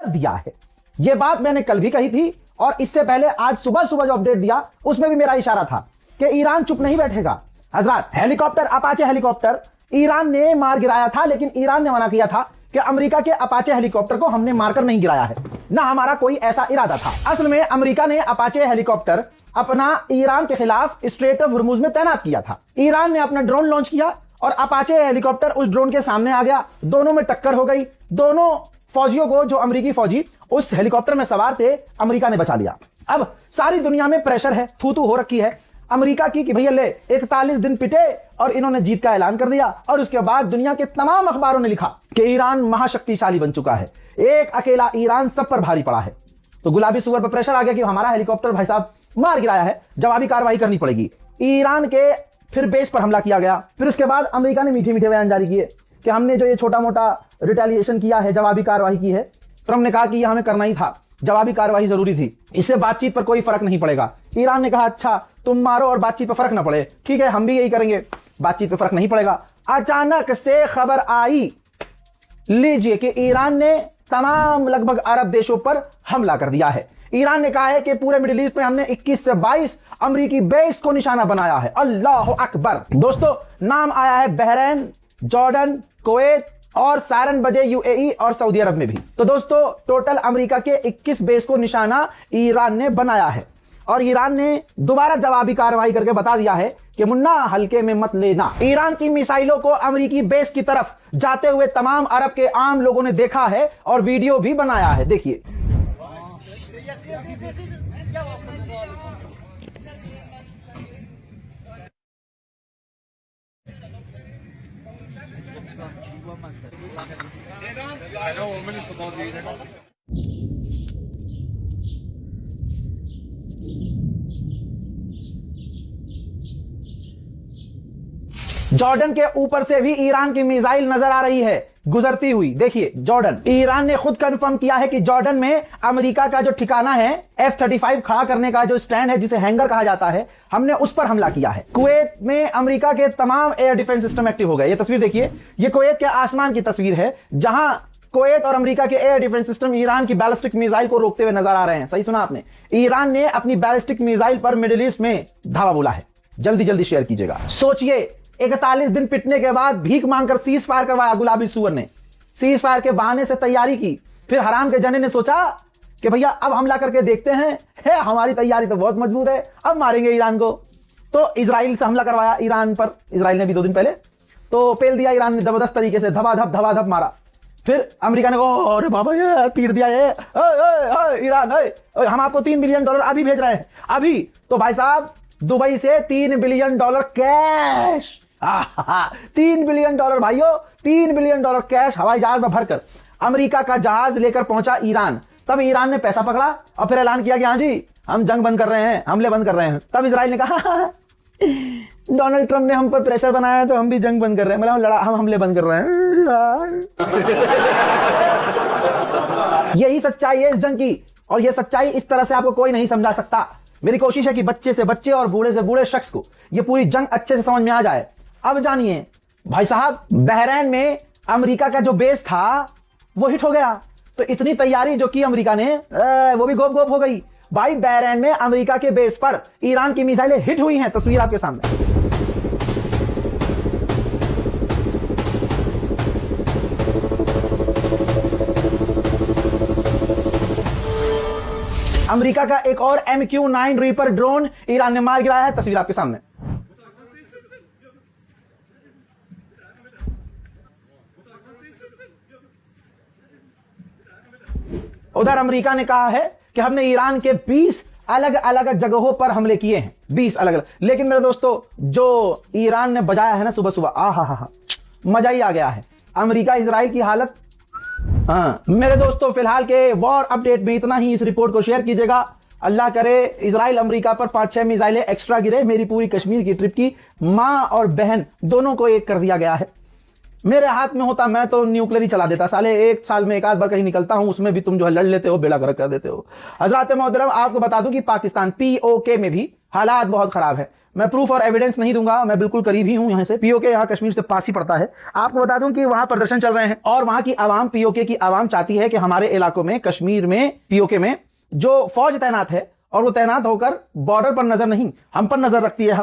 दिया है। यह बात मैंने कल भी कही थी और इससे पहले आज सुबह सुबह जो अपडेट दिया उसमें भी मेरा इशारा था कि ईरान चुप नहीं बैठेगा। हजरत, हेलीकॉप्टर, अपाचे हेलीकॉप्टर ईरान ने मार गिराया था, लेकिन ईरान ने मना किया था कि अमेरिका के अपाचे हेलीकॉप्टर को हमने मारकर नहीं गिराया है, ना हमारा कोई ऐसा इरादा था। असल में अमेरिका ने अपाचे हेलीकॉप्टर अपना ईरान के खिलाफ स्ट्रेट ऑफ हुर्मुज में तैनात किया था। ईरान ने अपना ड्रोन लॉन्च किया और अपाचे हेलीकॉप्टर उस ड्रोन के सामने आ गया, दोनों में टक्कर हो गई। दोनों फौजियों को, जो अमेरिकी फौजी उस हेलीकॉप्टर में सवार थे, अमेरिका ने बचा लिया। अब सारी दुनिया में प्रेशर है, थू थू हो रखी है अमेरिका की कि भैया ले 41 दिन पिटे और इन्होंने जीत का ऐलान कर दिया। और उसके बाद दुनिया के तमाम अखबारों ने लिखा कि ईरान महाशक्तिशाली बन चुका है, एक अकेला ईरान सब पर भारी पड़ा है। तो गुलाबी सुअर पर प्रेशर आ गया कि हमारा हेलीकॉप्टर भाई साहब मार गिराया है, जवाबी कार्रवाई करनी पड़ेगी। ईरान के फिर बेस पर हमला किया गया। फिर उसके बाद अमेरिका ने मीठे मीठे बयान जारी किए कि हमने जो ये छोटा मोटा रिटेलिएशन किया है, जवाबी कार्रवाई की है। ट्रंप ने कहा कि यह हमें करना ही था, जवाबी कार्रवाई जरूरी थी, इससे बातचीत पर कोई फर्क नहीं पड़ेगा। ईरान ने कहा अच्छा तुम मारो और बातचीत पर फर्क ना पड़े, ठीक है हम भी यही करेंगे, बातचीत पर फर्क नहीं पड़ेगा। अचानक से खबर आई, लीजिए, कि ईरान ने तमाम लगभग अरब देशों पर हमला कर दिया है। ईरान ने कहा है कि पूरे मिडिल ईस्ट में हमने 21 से 22 अमेरिकी बेस को निशाना बनाया है। अल्लाह अकबर। दोस्तों, नाम आया है बहरीन, जॉर्डन, कुवैत और सारन बजे यूएई और सऊदी अरब में भी। तो दोस्तों, टोटल अमेरिका के 21 बेस को निशाना ईरान ने बनाया है। और ईरान ने दोबारा जवाबी कार्रवाई करके बता दिया है कि मुन्ना हल्के में मत लेना। ईरान की मिसाइलों को अमेरिकी बेस की तरफ जाते हुए तमाम अरब के आम लोगों ने देखा है और वीडियो भी बनाया है। देखिए, जॉर्डन के ऊपर से भी ईरान की मिसाइल नजर आ रही है गुजरती हुई। देखिए, जॉर्डन, ईरान ने खुद कंफर्म किया है कि जॉर्डन में अमेरिका का जो ठिकाना है, F-35 खड़ा करने का जो स्टैंड है, जिसे हैंगर कहा जाता है, हमने उस पर हमला किया है। कुवैत में अमेरिका के तमाम एयर डिफेंस सिस्टम एक्टिव हो गए। ये तस्वीर देखिए, ये कुवैत के आसमान की तस्वीर है, जहां कुवैत और अमेरिका के एयर डिफेंस सिस्टम ईरान की बैलिस्टिक मिसाइल को रोकते हुए नजर आ रहे हैं। सही सुना आपने, ईरान ने अपनी बैलिस्टिक मिसाइल पर मिडिल ईस्ट में धावा बोला है। जल्दी जल्दी शेयर कीजिएगा। सोचिए, 41 दिन पिटने के बाद भीख मांगकर सीज फायर करवाया गुलाबी सुअर ने, सीज फायर के बहाने से तैयारी की। फिर हराम के जने ने सोचा कि भैया अब हमला करके देखते हैं, है हमारी तैयारी तो बहुत मजबूत है, अब मारेंगे ईरान को। तो इजराइल से हमला करवाया ईरान पर। इजराइल ने भी 2 दिन पहले तो पेल दिया ईरान ने जबरदस्त तरीके से, धबाधब मारा। फिर अमेरिका ने कहा अरे बाबा ये पीट दिया ये, ईरान हम आपको $3 बिलियन अभी भेज रहे हैं अभी। तो भाई साहब, दुबई से $3 बिलियन कैश, 3 बिलियन डॉलर भाइयों, $3 बिलियन कैश हवाई जहाज में भरकर अमेरिका का जहाज लेकर पहुंचा ईरान। तब ईरान ने पैसा पकड़ा और फिर ऐलान किया कि हाँ जी हम जंग बंद कर रहे हैं, हमले बंद कर रहे हैं। तब इजराइल ने कहा डोनाल्ड ट्रंप ने हम पर प्रेशर बनाया तो हम भी जंग बंद कर रहे हैं, मतलब हम हमले बंद कर रहे हैं। यही सच्चाई है इस जंग की, और यह सच्चाई इस तरह से आपको कोई नहीं समझा सकता। मेरी कोशिश है कि बच्चे से बच्चे और बूढ़े से बूढ़े शख्स को यह पूरी जंग अच्छे से समझ में आ जाए। अब जानिए भाई साहब, बहरीन में अमेरिका का जो बेस था वो हिट हो गया। तो इतनी तैयारी जो की अमेरिका ने, वो भी गोप गोप हो गई। भाई, बहरीन में अमेरिका के बेस पर ईरान की मिसाइलें हिट हुई हैं, तस्वीर आपके सामने। अमेरिका का एक और MQ-9 रीपर ड्रोन ईरान ने मार गिराया है, तस्वीर आपके सामने। उधर अमेरिका ने कहा है कि हमने ईरान के 20 अलग अलग जगहों पर हमले किए हैं, 20 अलग अलग। लेकिन मेरे दोस्तों, जो ईरान ने बजाया है ना सुबह सुबह, हा, मजा ही आ गया है। अमेरिका इजराइल की हालत। हाँ मेरे दोस्तों, फिलहाल के वॉर अपडेट में इतना ही। इस रिपोर्ट को शेयर कीजिएगा। अल्लाह करे इजराइल अमेरिका पर 5-6 मिसाइलें एक्स्ट्रा गिरे। मेरी पूरी कश्मीर की ट्रिप की मां और बहन दोनों को एक कर दिया गया है। मेरे हाथ में होता मैं तो न्यूक्लियर ही चला देता। साले 1 साल में 1 आध बार कहीं निकलता हूं, उसमें भी तुम जो है लड़ लेते हो, बेड़ा गर्क कर देते हो। हजरात मोहतरम, आपको बता दूं कि पाकिस्तान POK में भी हालात बहुत खराब है। मैं प्रूफ और एविडेंस नहीं दूंगा, मैं बिल्कुल करीब ही हूं यहां से। पीओके यहां कश्मीर से पास ही पड़ता है। आपको बता दूं कि वहां प्रदर्शन चल रहे हैं और वहां की आवाम, पीओके की आवाम चाहती है कि हमारे इलाकों में, कश्मीर में, पीओके में जो फौज तैनात है और वो तैनात होकर बॉर्डर पर नजर नहीं, हम पर नजर रखती है।